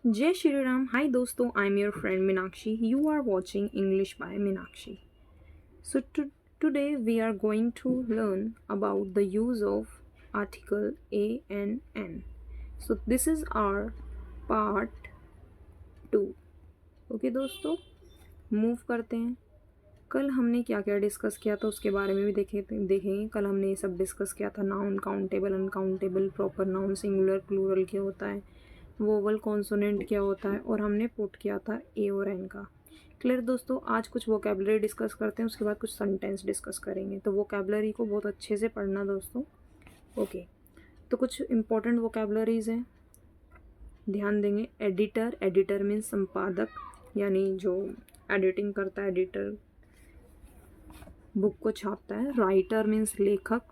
जय श्री राम. Hi दोस्तों, I'm your friend Meenakshi. You are watching English by Meenakshi. Today we are going to learn about the use of article a and n. So this is our part 2. Okay दोस्तों, move करते हैं. कल हमने क्या क्या discuss किया था उसके बारे में भी देखेंगे. कल हमने ये सब डिस्कस किया था. Noun, countable, uncountable, proper noun, singular, plural क्या होता है, वोवल कॉन्सोनेंट क्या होता है, और हमने पुट किया था ए और एन का. क्लियर दोस्तों. आज कुछ वोकेबलरी डिस्कस करते हैं, उसके बाद कुछ सेंटेंस डिस्कस करेंगे. तो वोकेबलरी को बहुत अच्छे से पढ़ना दोस्तों. ओके, तो कुछ इंपॉर्टेंट वोकेबलरीज हैं, ध्यान देंगे. एडिटर, एडिटर मीन्स संपादक, यानी जो एडिटिंग करता है, एडिटर बुक को छापता है. राइटर मीन्स लेखक.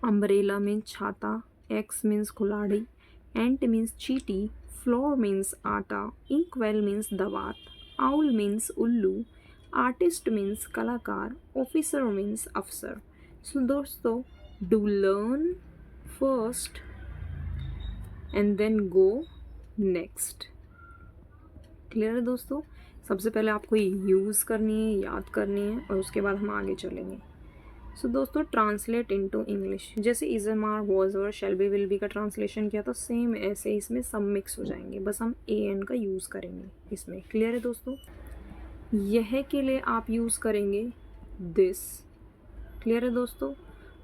अम्ब्रेला मीन्स छाता. एक्स मीन्स खिलाड़ी. एंट मीन्स चीटी. फ्लोर मीन्स आटा. इंकवेल मीन्स दवात. आउल मीन्स उल्लू. आर्टिस्ट मीन्स कलाकार. ऑफिसर मीन्स अफसर. सो दोस्तों, do learn first and then go next. Clear है दोस्तों. सबसे पहले आपको ये यूज़ करनी है, याद करनी है, और उसके बाद हम आगे चलेंगे. सो दोस्तों, ट्रांसलेट इनटू इंग्लिश. जैसे is am are, was were, shall be, will be का ट्रांसलेशन किया था, सेम ऐसे इसमें सब मिक्स हो जाएंगे. बस हम ए एन का यूज़ करेंगे इसमें. क्लियर है दोस्तों. यह के लिए आप यूज़ करेंगे दिस. क्लियर है दोस्तों.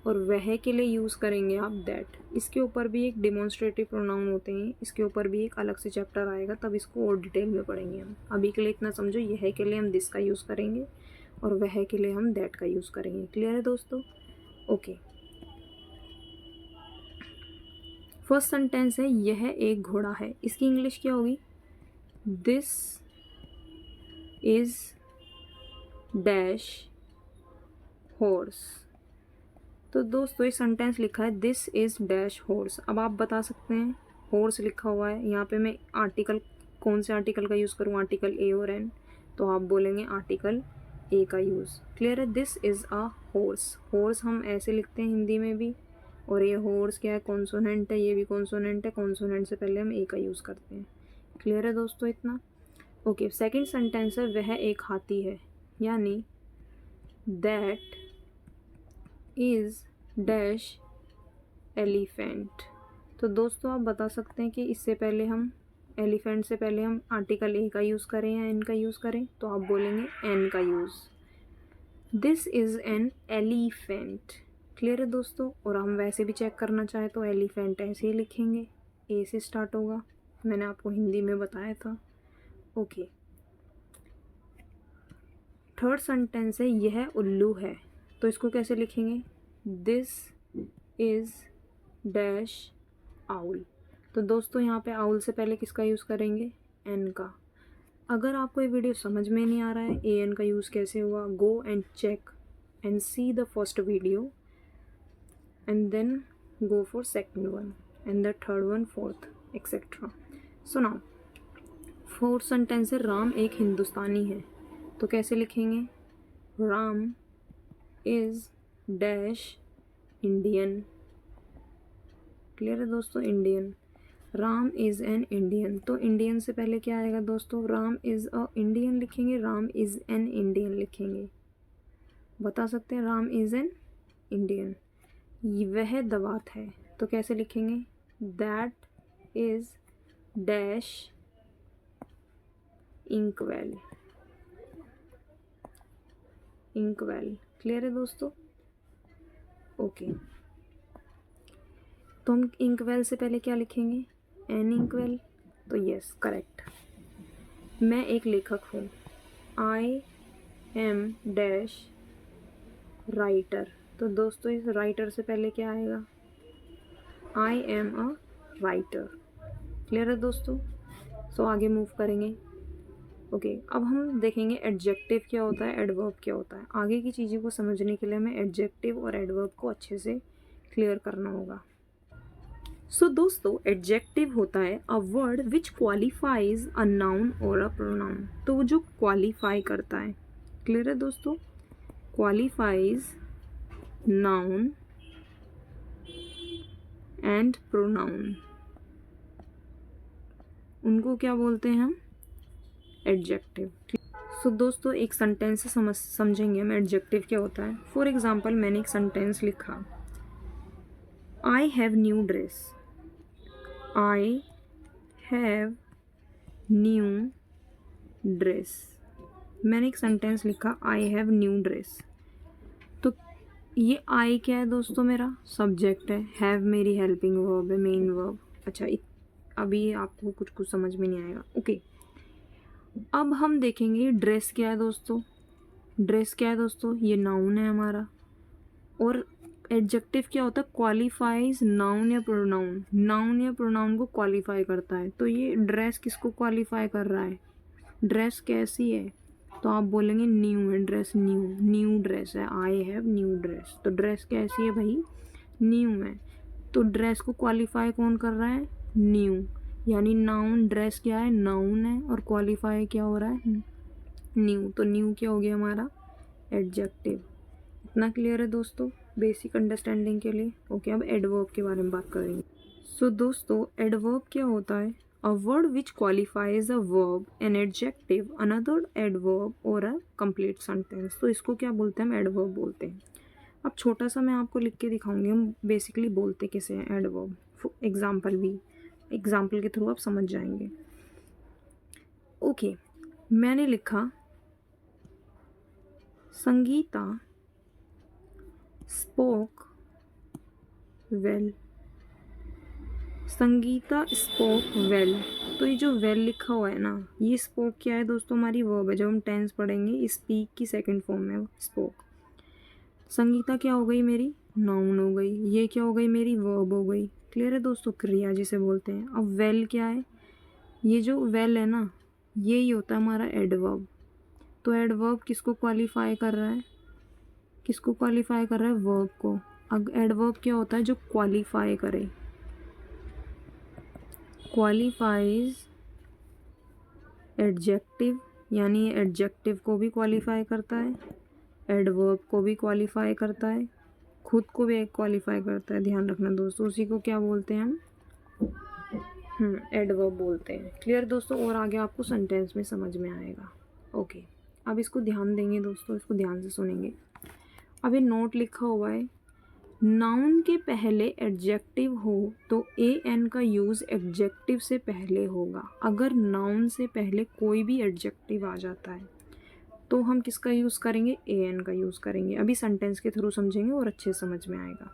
और वह के लिए यूज़ करेंगे आप दैट. इसके ऊपर भी एक डिमॉन्स्ट्रेटिव प्रोनाउन होते हैं, इसके ऊपर भी एक अलग से चैप्टर आएगा, तब इसको और डिटेल में पढ़ेंगे हम. अभी के लिए इतना समझो, यह के लिए हम दिस का यूज़ करेंगे और वह के लिए हम दैट का यूज़ करेंगे. क्लियर है दोस्तों. ओके, फर्स्ट सेंटेंस है यह एक घोड़ा है. इसकी इंग्लिश क्या होगी? This is dash horse. तो दोस्तों, ये सेंटेंस लिखा है दिस इज डैश हॉर्स. अब आप बता सकते हैं, हॉर्स लिखा हुआ है यहाँ पे, मैं आर्टिकल कौन से आर्टिकल का यूज़ करूँ, आर्टिकल ए और एन. तो आप बोलेंगे आर्टिकल ए का यूज़. क्लियर है. This is a horse. Horse हम ऐसे लिखते हैं हिंदी में भी, और ये हॉर्स क्या है, कॉन्सोनेंट है, ये भी कॉन्सोनेंट है. कॉन्सोनेंट से पहले हम ए का यूज़ करते हैं. क्लियर है दोस्तों इतना. ओके, सेकेंड सेंटेंस है वह एक हाथी है, यानी दैट इज़ डैश एलिफेंट. तो दोस्तों, आप बता सकते हैं कि इससे पहले हम एलिफेंट से पहले हम आर्टिकल ए का यूज़ करें या एन का यूज़ करें. तो आप बोलेंगे एन का use. This is an elephant. Clear है दोस्तों. और हम वैसे भी चेक करना चाहें तो एलिफेंट ऐसे ही लिखेंगे, ए से स्टार्ट होगा. मैंने आपको हिंदी में बताया था. ओके, थर्ड सेंटेंस है यह उल्लू है. तो इसको कैसे लिखेंगे? This is dash owl. तो दोस्तों, यहाँ पे आउल से पहले किसका यूज़ करेंगे? एन का. अगर आपको ये वीडियो समझ में नहीं आ रहा है ए एन का यूज़ कैसे हुआ, go and check and see the first video and then go for second one and the third one, fourth, etcetera. So now fourth sentence है राम एक हिंदुस्तानी है. तो कैसे लिखेंगे? Ram is dash Indian. Clear है दोस्तों. Indian. Ram is an Indian. तो इंडियन से पहले क्या आएगा दोस्तों? राम इज़ अ इंडियन लिखेंगे, राम इज़ एन इंडियन लिखेंगे. बता सकते हैं राम इज़ एन इंडियन. वह दवात है. तो कैसे लिखेंगे? That is dash inkwell. Inkwell. Clear है दोस्तों. ओके, तो हम इंकवेल से पहले क्या लिखेंगे? एन इंकवेल. तो यस, करेक्ट. मैं एक लेखक हूँ. I am dash writer. तो दोस्तों, इस राइटर से पहले क्या आएगा? I am a writer. Clear है दोस्तों. सो आगे मूव करेंगे. ओके, अब हम देखेंगे एडजेक्टिव क्या होता है, एडवर्ब क्या होता है. आगे की चीज़ों को समझने के लिए हमें एडजेक्टिव और एडवर्ब को अच्छे से क्लियर करना होगा. सो दोस्तों, एडजेक्टिव होता है a word which qualifies a noun और अ प्रोनाउन. तो वो जो क्वालिफाई करता है. क्लियर है दोस्तों. Qualifies noun and pronoun. उनको क्या बोलते हैं हम? एडजेक्टिव। सो दोस्तों एक सेंटेंस से समझेंगे हम एडजेक्टिव क्या होता है। फॉर एग्जाम्पल मैंने एक सेंटेंस लिखा, I have new dress. I have new dress. मैंने एक सेंटेंस लिखा, आई हैव न्यू ड्रेस। तो ये आई क्या है दोस्तों? मेरा सब्जेक्ट है, हैव मेरी हेल्पिंग वर्ब है, मेन वर्ब। अच्छा अभी आपको कुछ कुछ समझ में नहीं आएगा, ओके। अब हम देखेंगे ड्रेस क्या है दोस्तों। ड्रेस क्या है दोस्तों? ये नाउन है हमारा। और एडजेक्टिव क्या होता है? क्वालिफाइज नाउन या प्रोनाउन। नाउन या प्रोनाउन को क्वालिफाई करता है। तो ये ड्रेस किसको क्वालिफाई कर रहा है? ड्रेस कैसी है? तो आप बोलेंगे न्यू है ड्रेस, न्यू ड्रेस है, आई हैव न्यू ड्रेस। तो ड्रेस कैसी है भाई? न्यू है। तो ड्रेस को क्वालिफाई कौन कर रहा है? न्यू। यानी नाउन ड्रेस क्या है? नाउन है, और क्वालिफाई क्या हो रहा है? न्यू। तो न्यू क्या हो गया हमारा? एडजेक्टिव। इतना क्लियर है दोस्तों बेसिक अंडरस्टैंडिंग के लिए? ओके, अब एडवर्ब के बारे में बात करेंगे। सो दोस्तों एडवर्ब क्या होता है? A word which qualifies a verb, an adjective, another adverb और अ कंप्लीट सेंटेंस। तो इसको क्या बोलते हैं? हम एडवर्ब बोलते हैं। अब छोटा सा मैं आपको लिख के दिखाऊंगी हम बेसिकली बोलते कैसे हैं एडवर्ब। एग्जाम्पल के थ्रू आप समझ जाएंगे। ओके, मैंने लिखा Sangeeta spoke well. Sangeeta spoke well. तो ये जो वेल लिखा हुआ है ना, ये स्पोक क्या है दोस्तों? हमारी वर्ब है। जब हम टेंस पढ़ेंगे स्पीक की सेकंड फॉर्म है स्पोक। संगीता क्या हो गई मेरी? नाउन हो गई। ये क्या हो गई मेरी? वर्ब हो गई। क्लियर है दोस्तों? क्रिया जिसे बोलते हैं। अब वेल क्या है? ये जो वेल है ना, यही होता है हमारा एडवर्ब। तो एडवर्ब किसको क्वालिफाई कर रहा है? किसको क्वालिफाई कर रहा है? वर्ब को। अब एडवर्ब क्या होता है? जो क्वालिफाई करे। क्वालिफाइज एडजेक्टिव, यानी एडजेक्टिव को भी क्वालिफाई करता है, एडवर्ब को भी क्वालिफाई करता है, खुद को भी क्वालिफाई करता है। ध्यान रखना दोस्तों, उसी को क्या बोलते हैं हम? एडवर्ब बोलते हैं। क्लियर दोस्तों? और आगे आपको सेंटेंस में समझ में आएगा। ओके, अब इसको ध्यान देंगे दोस्तों, इसको ध्यान से सुनेंगे। अब ये नोट लिखा हुआ है, नाउन के पहले एडजेक्टिव हो तो ए एन का यूज़ एडजेक्टिव से पहले होगा। अगर नाउन से पहले कोई भी एडजेक्टिव आ जाता है तो हम किसका यूज़ करेंगे? ए एन का यूज़ करेंगे। अभी सेंटेंस के थ्रू समझेंगे और अच्छे समझ में आएगा।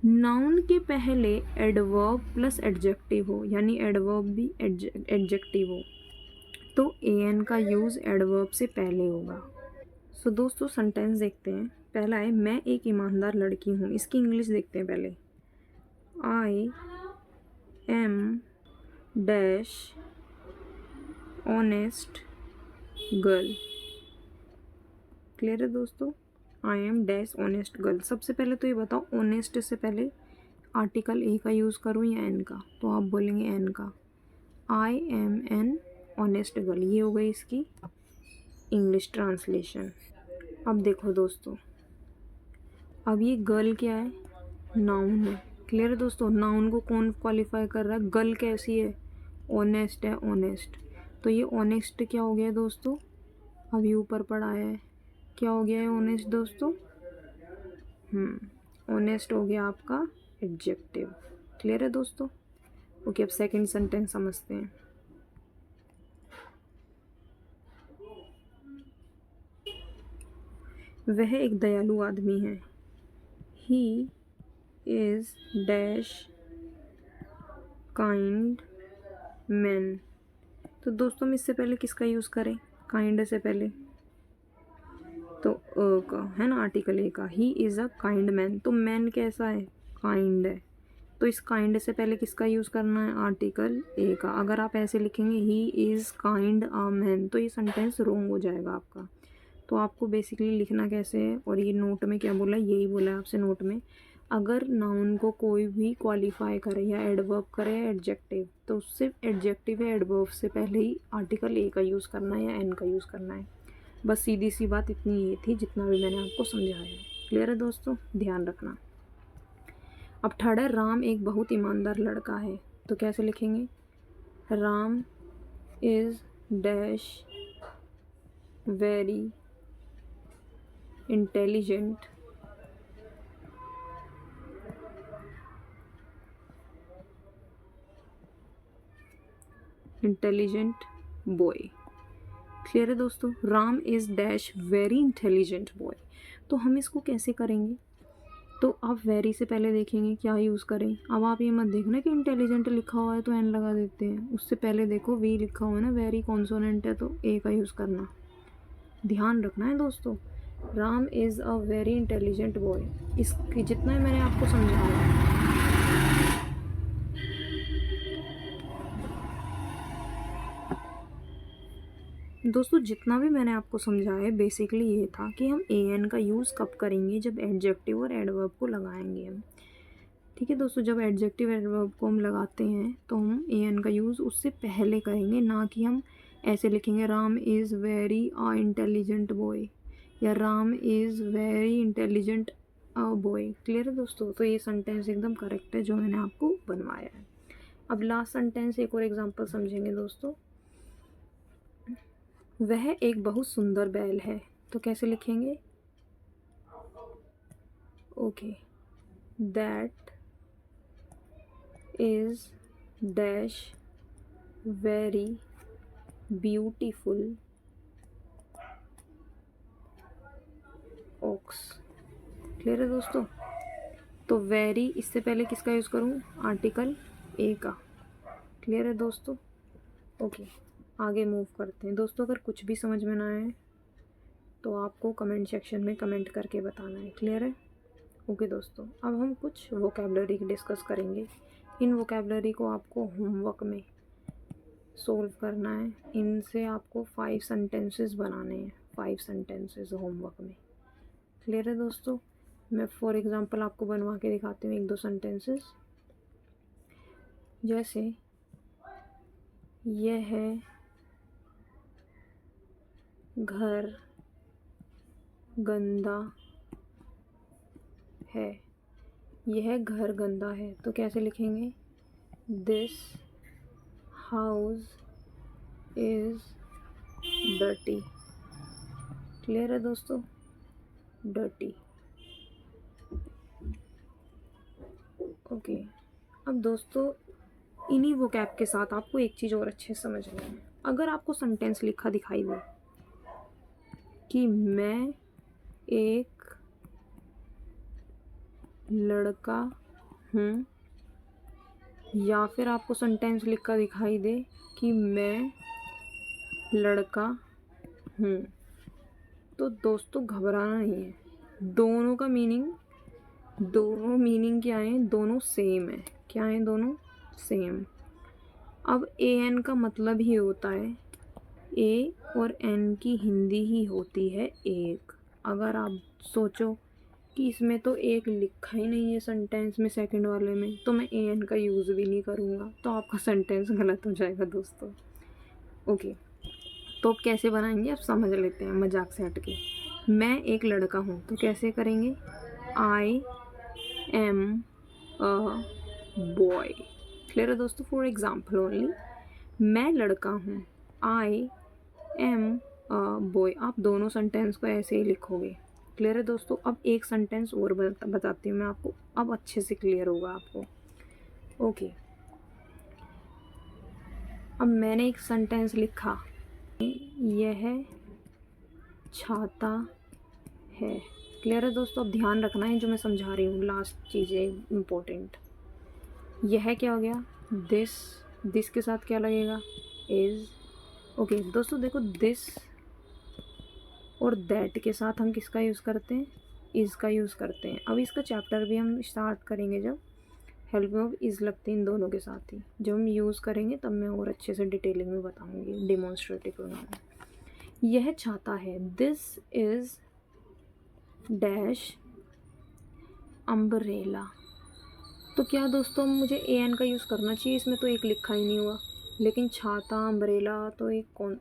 नाउन के पहले एडवर्ब प्लस एडजेक्टिव हो, यानी एडवर्ब भी एडजेक्टिव हो, तो ए एन का यूज़ एडवर्ब से पहले होगा। सो दोस्तों सेंटेंस देखते हैं। पहला है, मैं एक ईमानदार लड़की हूँ। इसकी इंग्लिश देखते हैं पहले। I am dash honest girl. Clear है दोस्तों? I am dash honest girl. सबसे पहले तो ये बताओ, ऑनेस्ट से पहले आर्टिकल ए का यूज़ करूँ या एन का? तो आप बोलेंगे एन का। I am an honest girl, ये हो गई इसकी इंग्लिश ट्रांसलेशन। अब देखो दोस्तों, अब ये गर्ल क्या है? नाउन है। क्लियर है दोस्तों? नाउन को कौन क्वालिफाई कर रहा है? गर्ल कैसी है? ऑनेस्ट है, ऑनेस्ट। तो ये ऑनेस्ट क्या हो गया दोस्तों? अभी ऊपर पढ़ा है, क्या हो गया है ऑनेस्ट दोस्तों? ऑनेस्ट हो गया आपका एडजेक्टिव। क्लियर है दोस्तों? ओके, अब सेकंड सेंटेंस समझते हैं। वह एक दयालु आदमी है। He is dash kind man. तो दोस्तों हम इससे पहले किसका यूज़ करें? काइंड से पहले तो अ का है ना, आर्टिकल ए का। He is a kind man. तो मैन कैसा है? काइंड है। तो इस काइंड से पहले किसका यूज़ करना है? आर्टिकल ए का। अगर आप ऐसे लिखेंगे he is kind a man, तो ये सेंटेंस रॉन्ग हो जाएगा आपका। तो आपको बेसिकली लिखना कैसे है? और ये नोट में क्या बोला है? यही बोला है आपसे नोट में। अगर नाउन को कोई भी क्वालिफाई करे या एडवर्ब करे या एडजेक्टिव, तो उससे एडजेक्टिव या एडवर्ब से पहले ही आर्टिकल ए का यूज़ करना है या एन का यूज़ करना है। बस सीधी सी बात इतनी ये थी जितना भी मैंने आपको समझाया है। क्लियर है दोस्तों? ध्यान रखना। अब थर्ड है, राम एक बहुत ईमानदार लड़का है। तो कैसे लिखेंगे? Ram is dash very intelligent boy. Clear है दोस्तों, Ram is dash very intelligent boy. तो हम इसको कैसे करेंगे, तो आप वेरी से पहले देखेंगे क्या यूज़ करें। अब आप ये मत देखना कि इंटेलिजेंट लिखा हुआ है तो एन लगा देते हैं, उससे पहले देखो वी लिखा हुआ है ना, वेरी कॉन्सोनेंट है तो ए का यूज़ करना, ध्यान रखना है दोस्तों। Ram is a very intelligent boy, इसकी जितना मैंने आपको समझाया दोस्तों, जितना भी मैंने आपको समझाया बेसिकली ये था कि हम ए एन का यूज़ कब करेंगे, जब एडजेक्टिव और एडवर्ब को लगाएंगे हम। ठीक है दोस्तों, जब एडजेक्टिव एडवर्ब को हम लगाते हैं तो हम ए एन का यूज़ उससे पहले करेंगे, ना कि हम ऐसे लिखेंगे Ram is very a intelligent boy या Ram is very intelligent a boy. Clear है दोस्तों, तो ये सेंटेंस एकदम करेक्ट है जो मैंने आपको बनवाया है। अब लास्ट सेंटेंस एक और एग्जांपल समझेंगे दोस्तों। वह एक बहुत सुंदर बैल है, तो कैसे लिखेंगे, okay, that is dash very beautiful ox. Clear है दोस्तों, तो वेरी इससे पहले किसका यूज़ करूँ, आर्टिकल ए का। क्लियर है दोस्तों, ओके, आगे मूव करते हैं दोस्तों। अगर कुछ भी समझ में ना आए तो आपको कमेंट सेक्शन में कमेंट करके बताना है। क्लियर है, ओके दोस्तों। अब हम कुछ वोकेबलरी डिस्कस करेंगे। इन वोकेबलरी को आपको होमवर्क में सोल्व करना है। इनसे आपको 5 सेंटेंसेस बनाने हैं, 5 सेंटेंसेस होमवर्क में। क्लियर है दोस्तों, मैं फॉर एग्जांपल आपको बनवा के दिखाती हूँ 1-2 सेंटेंसेस। जैसे यह है घर गंदा है, यह घर गंदा है, तो कैसे लिखेंगे, this house is dirty. Clear है दोस्तों, डर्टी, ओके। अब दोस्तों इन्हीं वोकैब के साथ आपको एक चीज़ और अच्छे से समझनी है। अगर आपको सेंटेंस लिखा दिखाई दे कि मैं एक लड़का हूँ, या फिर आपको सेंटेंस लिखा दिखाई दे कि मैं लड़का हूँ, तो दोस्तों घबराना नहीं है। दोनों मीनिंग क्या है, दोनों सेम है। क्या है, दोनों सेम। अब ए एन का मतलब ही होता है, ए और एन की हिंदी ही होती है एक। अगर आप सोचो कि इसमें तो एक लिखा ही नहीं है सेंटेंस में, सेकंड वाले में, तो मैं ए एन का यूज़ भी नहीं करूँगा, तो आपका सेंटेंस गलत हो जाएगा दोस्तों। ओके, तो अब कैसे बनाएंगे आप समझ लेते हैं मजाक से हट के। मैं एक लड़का हूँ, तो कैसे करेंगे, I am a boy. Clear है दोस्तों, फॉर एग्जाम्पल ओनली, मैं लड़का हूँ, आई एम अ बॉय। आप दोनों सेंटेंस को ऐसे ही लिखोगे। क्लियर है दोस्तों, अब एक सेंटेंस और बताती हूँ मैं आपको, अब अच्छे से क्लियर होगा आपको। ओके, अब मैंने एक सेंटेंस लिखा, यह छाता है। क्लियर है दोस्तों, अब ध्यान रखना है जो मैं समझा रही हूँ, लास्ट चीज़ें इम्पोर्टेंट। यह क्या हो गया, दिस के साथ क्या लगेगा, इज़। ओके दोस्तों देखो, दिस और दैट के साथ हम किसका यूज़ करते हैं, इज़ का यूज़ करते हैं। अब इसका चैप्टर भी हम स्टार्ट करेंगे जब हेल्प ऑफ इज़ लगते हैं इन दोनों के साथ ही। जब हम यूज़ करेंगे तब मैं और अच्छे से डिटेलिंग में बताऊँगी डिमॉन्स्ट्रेटिव प्रोनाउन। यह चाहता है, दिस इज़ डैश अम्ब्रेला। तो क्या दोस्तों मुझे ए एन का यूज़ करना चाहिए, इसमें तो एक लिखा ही नहीं हुआ, लेकिन छाता अम्ब्रेला तो एक कौन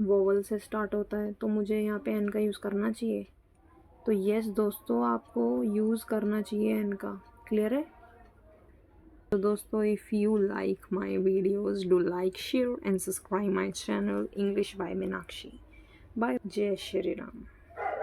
वोवल से स्टार्ट होता है, तो मुझे यहाँ पे एन का यूज़ करना चाहिए। तो यस दोस्तों, आपको यूज़ करना चाहिए एन का। क्लियर है, So दोस्तों, if you like my videos, do like, share and subscribe my channel English by Meenakshi. Bye. Jai Shri Ram.